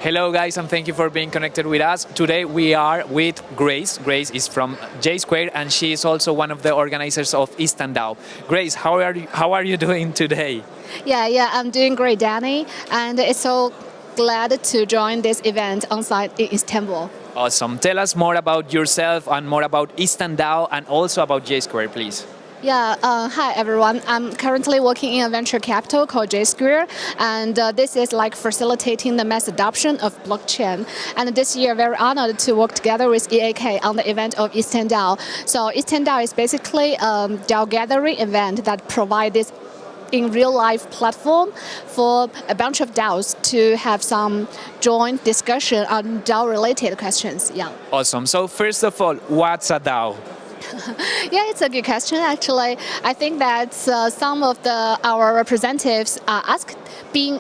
Hello guys, and thank you for being connected with us. Today we are with Grace. Grace is from JSquare and she is also one of the organizers of IstanDAO. Grace, how are you doing today? Yeah, I'm doing great, Danny, and it's so glad to join this event on site in Istanbul. Awesome. Tell us more about yourself and more about IstanDAO and also about JSquare, please. Hi everyone. I'm currently working in a venture capital called JSqaure, and this is like facilitating the mass adoption of blockchain. And this year, very honored to work together with EAK on the event of IstanDAO. So IstanDAO is basically a DAO gathering event that provides this in real life platform for a bunch of DAOs to have some joint discussion on DAO related questions. Yeah. Awesome. So first of all, what's a DAO? Yeah, it's a good question. Actually, I think that some of our representatives are asked being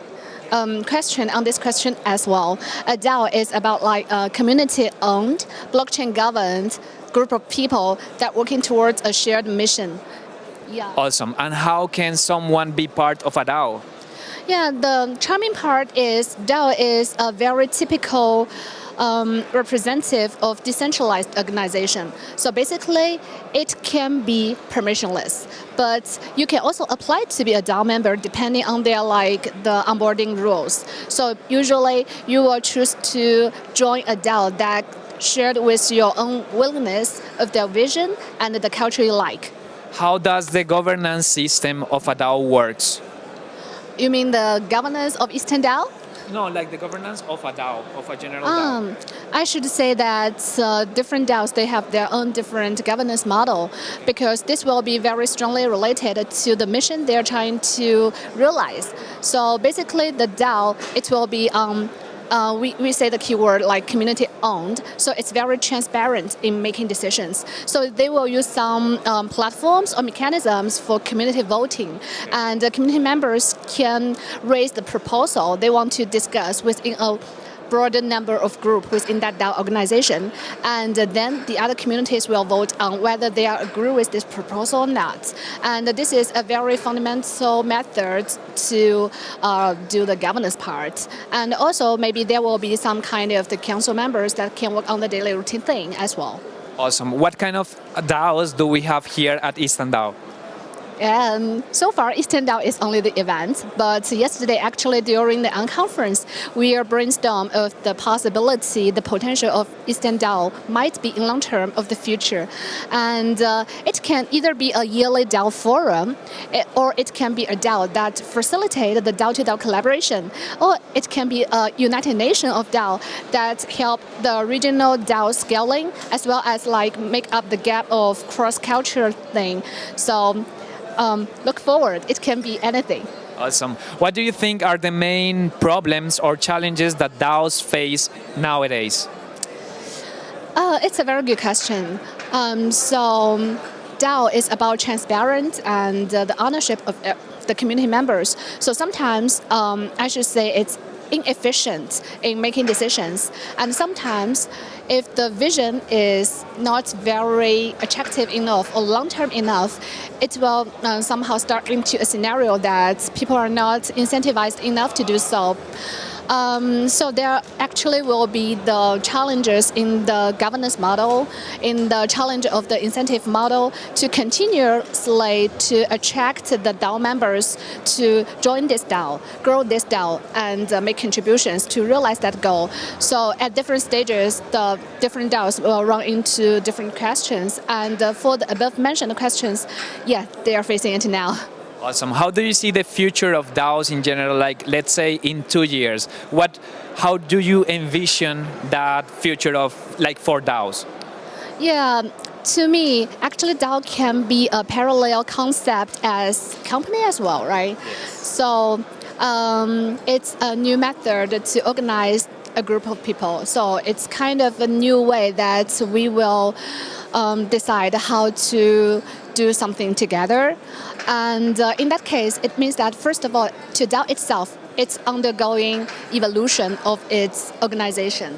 questioned on this question as well. A DAO is about like a community-owned, blockchain-governed group of people that working towards a shared mission. Yeah. Awesome. And how can someone be part of a DAO? Yeah, the charming part is DAO is a very typical representative of decentralized organization. So basically, it can be permissionless, but you can also apply to be a DAO member depending on their the onboarding rules. So usually, you will choose to join a DAO that shared with your own willingness of their vision and the culture you like. How does the governance system of a DAO works? You mean the governance of IstanDAO? No, like the governance of a DAO, of a general DAO. I should say that different DAOs, they have their own different governance model because this will be very strongly related to the mission they're trying to realize. So basically the DAO, it will be we say the keyword like community owned, so it's very transparent in making decisions. So they will use some platforms or mechanisms for community voting, and the community members can raise the proposal they want to discuss within a broader number of groups within that DAO organization, and then the other communities will vote on whether they agree with this proposal or not. And this is a very fundamental method to do the governance part. And also maybe there will be some kind of the council members that can work on the daily routine thing as well. Awesome. What kind of DAOs do we have here at IstanDAO? So far, IstanDAO is only the event, but yesterday, actually, during the Unconference, we are brainstorm of the possibility, the potential of IstanDAO might be in long term of the future. And it can either be a yearly DAO forum, or it can be a DAO that facilitates the DAO-to-DAO collaboration, or it can be a United Nations of DAO that help the regional DAO scaling, as well as like make up the gap of cross-cultural thing. So look forward, it can be anything. Awesome. What do you think are the main problems or challenges that DAOs face nowadays? It's a very good question. So DAO is about transparent and the ownership of the community members. So sometimes I should say it's inefficient in making decisions, and sometimes if the vision is not very attractive enough or long-term enough, it will somehow start into a scenario that people are not incentivized enough to do so. So there actually will be the challenges in the governance model, in the challenge of the incentive model to continuously to attract the DAO members to join this DAO, grow this DAO, and make contributions to realize that goal. So at different stages, the different DAOs will run into different questions. And for the above mentioned questions, yeah, they are facing it now. Awesome. How do you see the future of DAOs in general, like let's say in 2 years? How do you envision that future of for DAOs? Yeah, to me, actually DAO can be a parallel concept as company as well, right? Yes. So it's a new method to organize a group of people. So it's kind of a new way that we will decide how to do something together. And in that case, it means that first of all, to DAO itself, it's undergoing evolution of its organization.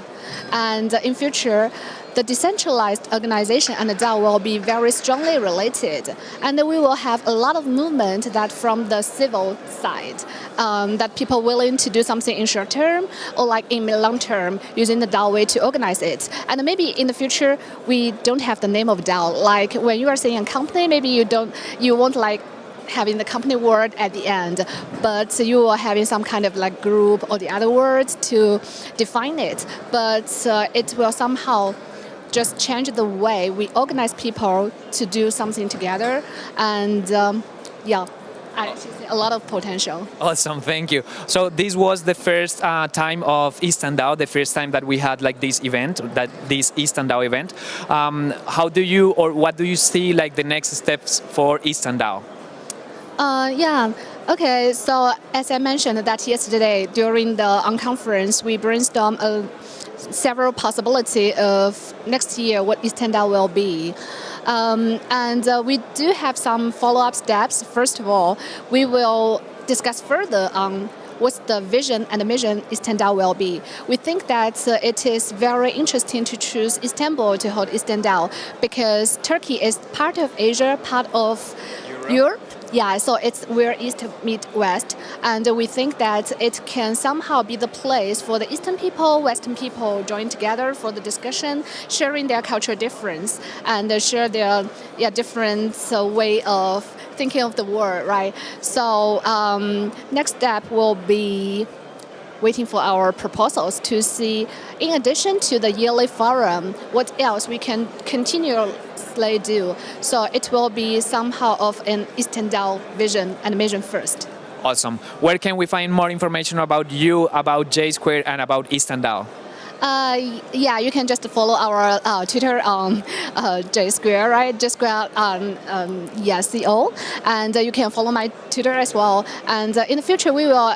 And in future, the decentralized organization and the DAO will be very strongly related, and we will have a lot of movement that from the civil side, that people willing to do something in short term or like in long term using the DAO way to organize it. And maybe in the future we don't have the name of DAO. Like when you are saying a company, maybe you won't like having the company word at the end, but you are having some kind of like group or the other words to define it. But it will somehow just change the way we organize people to do something together, and I see a lot of potential. Awesome, thank you. So this was the first time of IstanDAO, the first time that we had like this event, this IstanDAO event. How do you, or what do you see like the next steps for IstanDAO? Okay, so as I mentioned that yesterday during the Unconference, we brainstormed several possibilities of next year what IstanDAO will be. And we do have some follow-up steps. First of all, we will discuss further on what's the vision and the mission IstanDAO will be. We think that it is very interesting to choose Istanbul to hold IstanDAO because Turkey is part of Asia, part of Europe. Yeah, so it's where East meet West, and we think that it can somehow be the place for the Eastern people, Western people join together for the discussion, sharing their cultural difference and share their different way of thinking of the world, right? So next step will be waiting for our proposals to see, in addition to the yearly forum, what else we can continuously do. So it will be somehow of an IstanDAO vision and mission first. Awesome. Where can we find more information about you, about JSquare, and about IstanDAO? You can just follow our Twitter on JSquare, right? JSquare CO, and you can follow my Twitter as well. And in the future, we will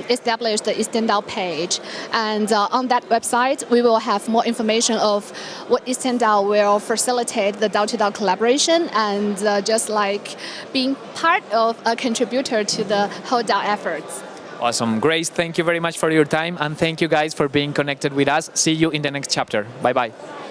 establish the IstanDAO page, and on that website, we will have more information of what IstanDAO will facilitate the DAO-to-DAO collaboration and just like being part of a contributor to the whole DAO efforts. Awesome. Grace, thank you very much for your time, and thank you guys for being connected with us. See you in the next chapter. Bye-bye.